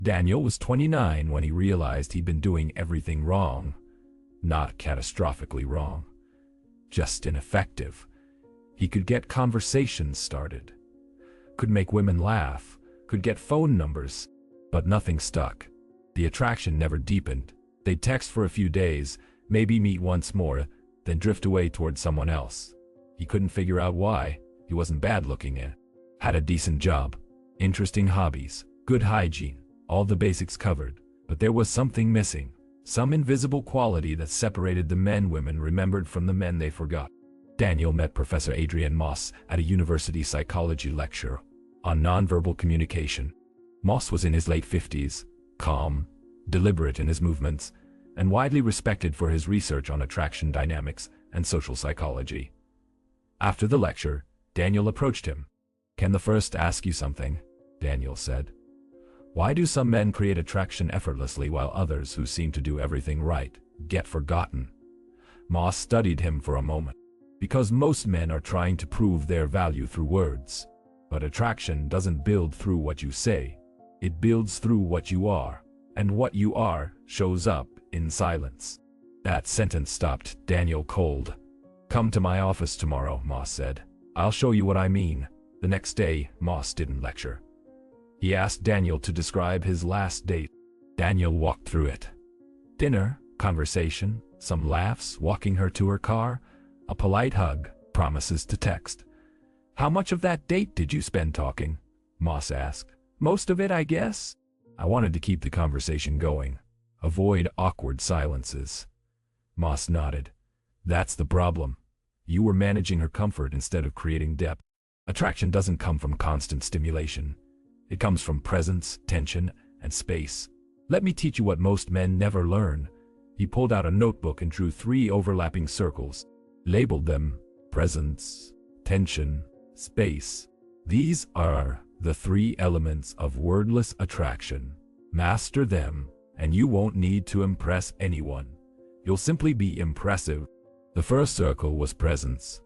Daniel was 29 when he realized he'd been doing everything wrong. Not catastrophically wrong, just ineffective. He could get conversations started, could make women laugh, could get phone numbers, but nothing stuck. The attraction never deepened. They'd text for a few days, maybe meet once more, then drift away towards someone else. He couldn't figure out why. He wasn't bad looking at, had a decent job, interesting hobbies, good hygiene, all the basics covered, but there was something missing, some invisible quality that separated the men women remembered from the men they forgot. Daniel met Professor Adrian Moss at a university psychology lecture on nonverbal communication. Moss was in his late 50s, calm, deliberate in his movements, and widely respected for his research on attraction dynamics and social psychology. After the lecture, Daniel approached him. "Can the first ask you something?" Daniel said. "Why do some men create attraction effortlessly while others who seem to do everything right get forgotten?" Moss studied him for a moment. "Because most men are trying to prove their value through words. But attraction doesn't build through what you say. It builds through what you are, and what you are shows up in silence." That sentence stopped Daniel cold. "Come to my office tomorrow," Moss said. "I'll show you what I mean." The next day, Moss didn't lecture. He asked Daniel to describe his last date. Daniel walked through it. Dinner, conversation, some laughs, walking her to her car, a polite hug, promises to text. "How much of that date did you spend talking?" Moss asked. "Most of it, I guess." "I wanted to keep the conversation going. Avoid awkward silences." Moss nodded. "That's the problem. You were managing her comfort instead of creating depth. Attraction doesn't come from constant stimulation. It comes from presence, tension, and space. Let me teach you what most men never learn." He pulled out a notebook and drew 3 overlapping circles, labeled them presence, tension, space. These are the 3 elements of wordless attraction. Master them, and you won't need to impress anyone. You'll simply be impressive. The first circle was presence.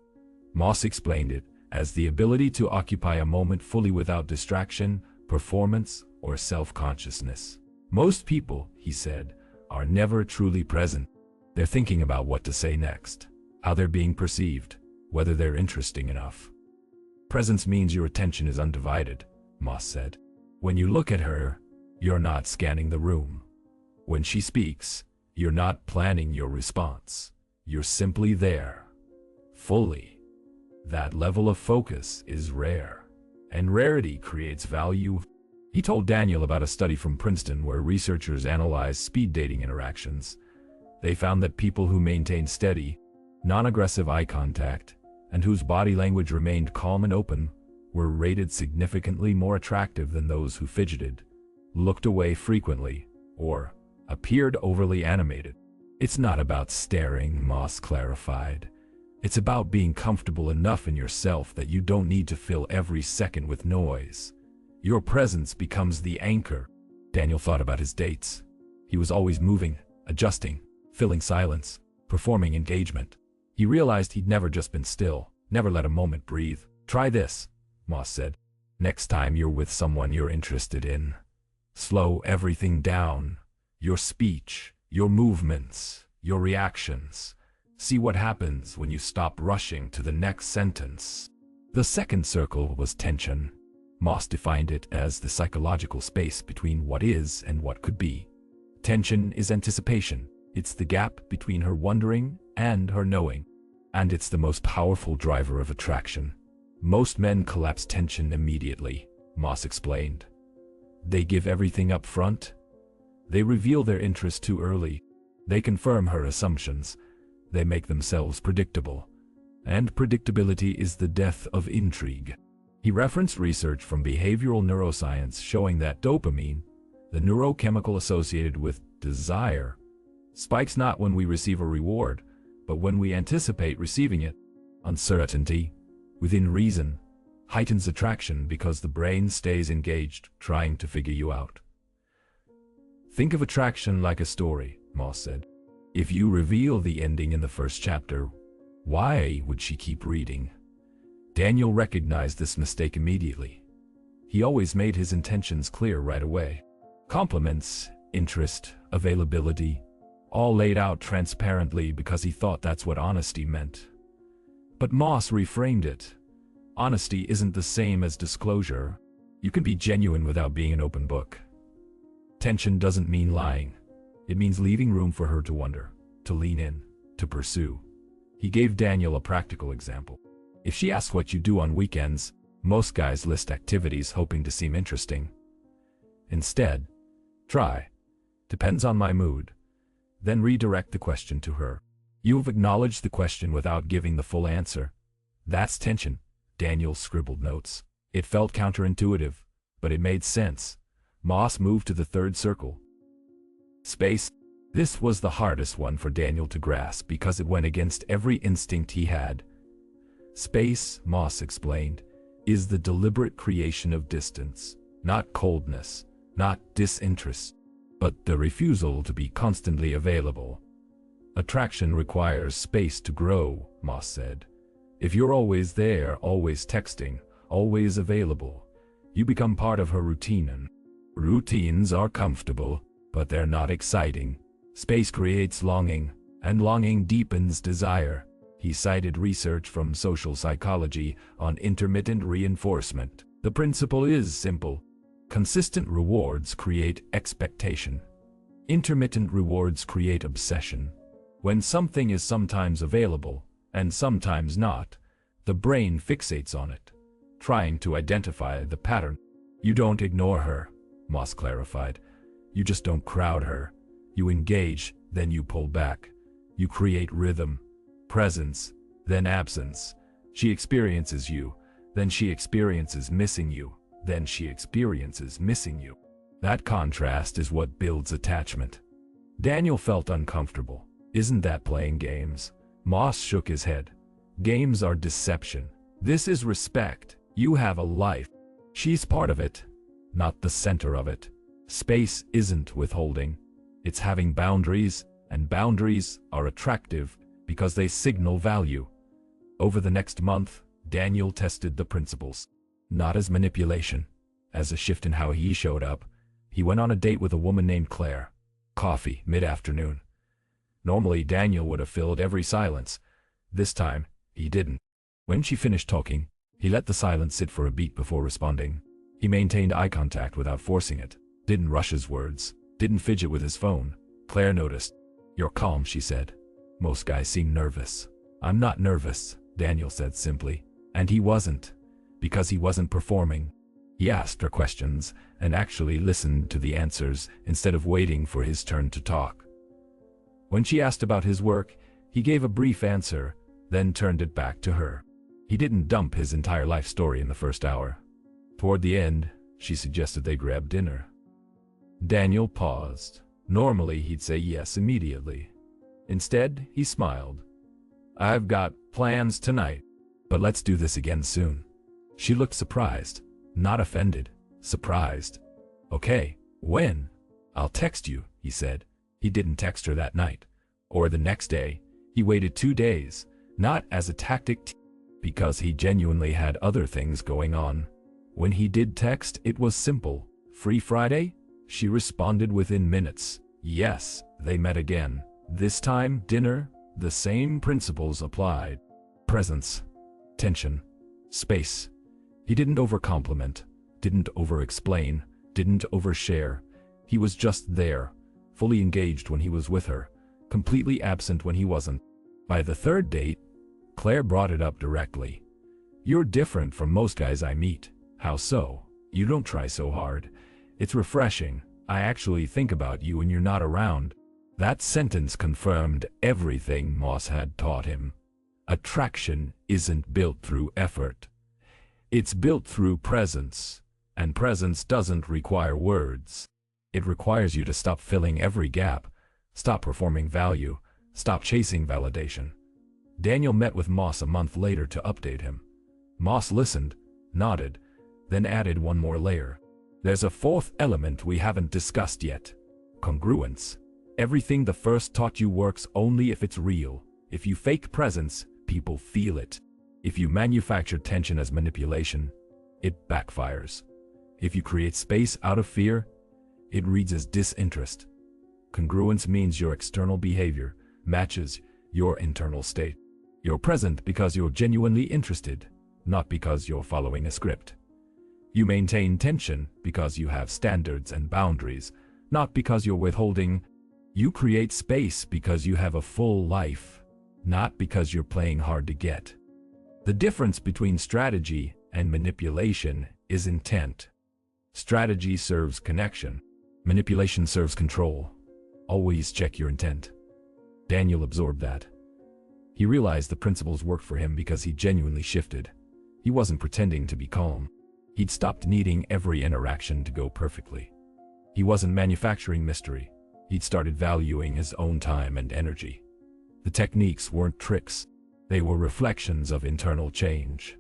Moss explained it as the ability to occupy a moment fully without distraction, performance, or self-consciousness. Most people, he said, are never truly present. They're thinking about what to say next, how they're being perceived, whether they're interesting enough. Presence means your attention is undivided, Moss said. When you look at her, you're not scanning the room. When she speaks, you're not planning your response. You're simply there, fully. That level of focus is rare, and rarity creates value. He told Daniel about a study from Princeton where researchers analyzed speed dating interactions. They found that people who maintained steady, non-aggressive eye contact, and whose body language remained calm and open, were rated significantly more attractive than those who fidgeted, looked away frequently, or appeared overly animated. "It's not about staring," Moss clarified. "It's about being comfortable enough in yourself that you don't need to fill every second with noise. Your presence becomes the anchor." Daniel thought about his dates. He was always moving, adjusting, filling silence, performing engagement. He realized he'd never just been still, never let a moment breathe. "Try this," Moss said. "Next time you're with someone you're interested in, slow everything down. Your speech, your movements, your reactions. See what happens when you stop rushing to the next sentence." The second circle was tension. Moss defined it as the psychological space between what is and what could be. Tension is anticipation. It's the gap between her wondering and her knowing. And it's the most powerful driver of attraction. Most men collapse tension immediately, Moss explained. They give everything up front. They reveal their interest too early. They confirm her assumptions. They make themselves predictable. And predictability is the death of intrigue. He referenced research from behavioral neuroscience showing that dopamine, the neurochemical associated with desire, spikes not when we receive a reward, but when we anticipate receiving it. Uncertainty, within reason, heightens attraction because the brain stays engaged, trying to figure you out. Think of attraction like a story, Moss said. If you reveal the ending in the first chapter, why would she keep reading? Daniel recognized this mistake immediately. He always made his intentions clear right away. Compliments, interest, availability, all laid out transparently because he thought that's what honesty meant. But Moss reframed it. Honesty isn't the same as disclosure. You can be genuine without being an open book. Tension doesn't mean lying. It means leaving room for her to wonder, to lean in, to pursue. He gave Daniel a practical example. If she asks what you do on weekends, most guys list activities hoping to seem interesting. Instead, try. Depends on my mood. Then redirect the question to her. You've acknowledged the question without giving the full answer. That's tension. Daniel scribbled notes. It felt counterintuitive, but it made sense. Moss moved to the third circle. Space. This was the hardest one for Daniel to grasp because it went against every instinct he had. Space, Moss explained, is the deliberate creation of distance, not coldness, not disinterest, but the refusal to be constantly available. Attraction requires space to grow, Moss said. If you're always there, always texting, always available, you become part of her routine. And routines are comfortable, but they're not exciting. Space creates longing, and longing deepens desire. He cited research from social psychology on intermittent reinforcement. The principle is simple. Consistent rewards create expectation. Intermittent rewards create obsession. When something is sometimes available, and sometimes not, the brain fixates on it, trying to identify the pattern. You don't ignore her, Moss clarified. You just don't crowd her. You engage, then you pull back. You create rhythm, presence, then absence. She experiences you, then she experiences missing you, then she experiences missing you. That contrast is what builds attachment. Daniel felt uncomfortable. Isn't that playing games? Moss shook his head. Games are deception. This is respect. You have a life. She's part of it, not the center of it. Space isn't withholding. It's having boundaries, and boundaries are attractive because they signal value. Over the next month, Daniel tested the principles. Not as manipulation, as a shift in how he showed up. He went on a date with a woman named Claire. Coffee, mid-afternoon. Normally, Daniel would have filled every silence. This time, he didn't. When she finished talking, he let the silence sit for a beat before responding. He maintained eye contact without forcing it, didn't rush his words, didn't fidget with his phone. Claire noticed. You're calm, she said. Most guys seem nervous. I'm not nervous, Daniel said simply. And he wasn't, because he wasn't performing. He asked her questions and actually listened to the answers instead of waiting for his turn to talk. When she asked about his work, he gave a brief answer, then turned it back to her. He didn't dump his entire life story in the first hour. Toward the end, she suggested they grab dinner. Daniel paused. Normally, he'd say yes immediately. Instead, he smiled. I've got plans tonight, but let's do this again soon. She looked surprised, not offended, surprised. Okay, when? I'll text you, he said. He didn't text her that night, or the next day. He waited 2 days, not as a tactic, because he genuinely had other things going on. When he did text, it was simple. Free Friday? She responded within minutes. Yes, they met again. This time, dinner, the same principles applied. Presence, tension, space. He didn't overcompliment, didn't over-explain, didn't overshare. He was just there, fully engaged when he was with her, completely absent when he wasn't. By the third date, Claire brought it up directly. You're different from most guys I meet. How so? You don't try so hard. It's refreshing. I actually think about you when you're not around. That sentence confirmed everything Moss had taught him. Attraction isn't built through effort. It's built through presence, and presence doesn't require words. It requires you to stop filling every gap, stop performing value, stop chasing validation. Daniel met with Moss a month later to update him. Moss listened, nodded, then added one more layer. There's a fourth element we haven't discussed yet. Congruence. Everything the first taught you works only if it's real. If you fake presence, people feel it. If you manufacture tension as manipulation, it backfires. If you create space out of fear, It reads as disinterest. Congruence means your external behavior matches your internal state. You're present because you're genuinely interested, not because you're following a script. You maintain tension because you have standards and boundaries, not because you're withholding. You create space because you have a full life, not because you're playing hard to get. The difference between strategy and manipulation is intent. Strategy serves connection. Manipulation serves control. Always check your intent. Daniel absorbed that. He realized the principles worked for him because he genuinely shifted. He wasn't pretending to be calm. He'd stopped needing every interaction to go perfectly. He wasn't manufacturing mystery. He'd started valuing his own time and energy. The techniques weren't tricks. They were reflections of internal change.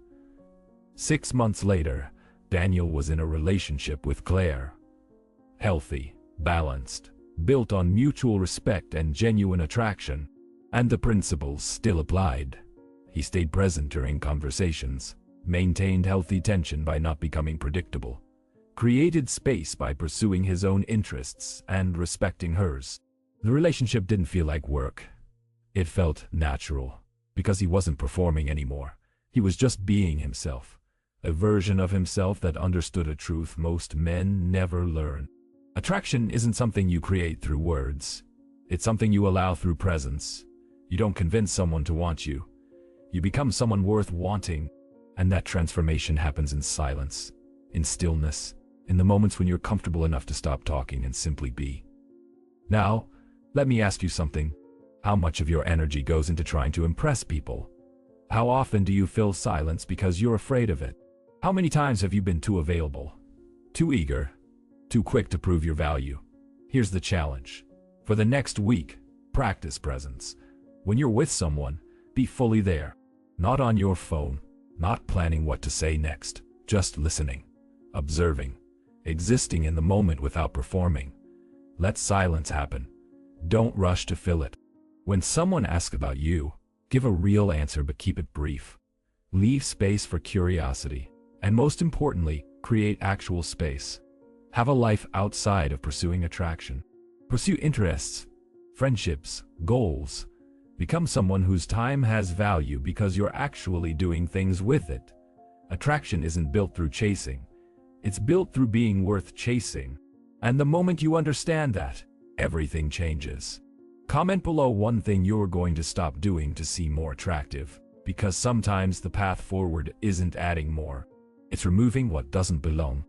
6 months later, Daniel was in a relationship with Claire. Healthy, balanced, built on mutual respect and genuine attraction. And the principles still applied. He stayed present during conversations, maintained healthy tension by not becoming predictable, created space by pursuing his own interests and respecting hers. The relationship didn't feel like work. It felt natural, because he wasn't performing anymore. He was just being himself, a version of himself that understood a truth most men never learn. Attraction isn't something you create through words. It's something you allow through presence. You don't convince someone to want you. You become someone worth wanting, and that transformation happens in silence, in stillness, in the moments when you're comfortable enough to stop talking and simply be. Now, let me ask you something. How much of your energy goes into trying to impress people? How often do you fill silence because you're afraid of it? How many times have you been too available, too eager, too quick to prove your value? Here's the challenge. For the next week, practice presence. When you're with someone, be fully there. Not on your phone, not planning what to say next, just listening, observing, existing in the moment without performing. Let silence happen. Don't rush to fill it. When someone asks about you, give a real answer but keep it brief. Leave space for curiosity, and most importantly, create actual space. Have a life outside of pursuing attraction. Pursue interests, friendships, goals. Become someone whose time has value because you're actually doing things with it. Attraction isn't built through chasing. It's built through being worth chasing. And the moment you understand that, everything changes. Comment below one thing you're going to stop doing to seem more attractive, because sometimes the path forward isn't adding more. It's removing what doesn't belong.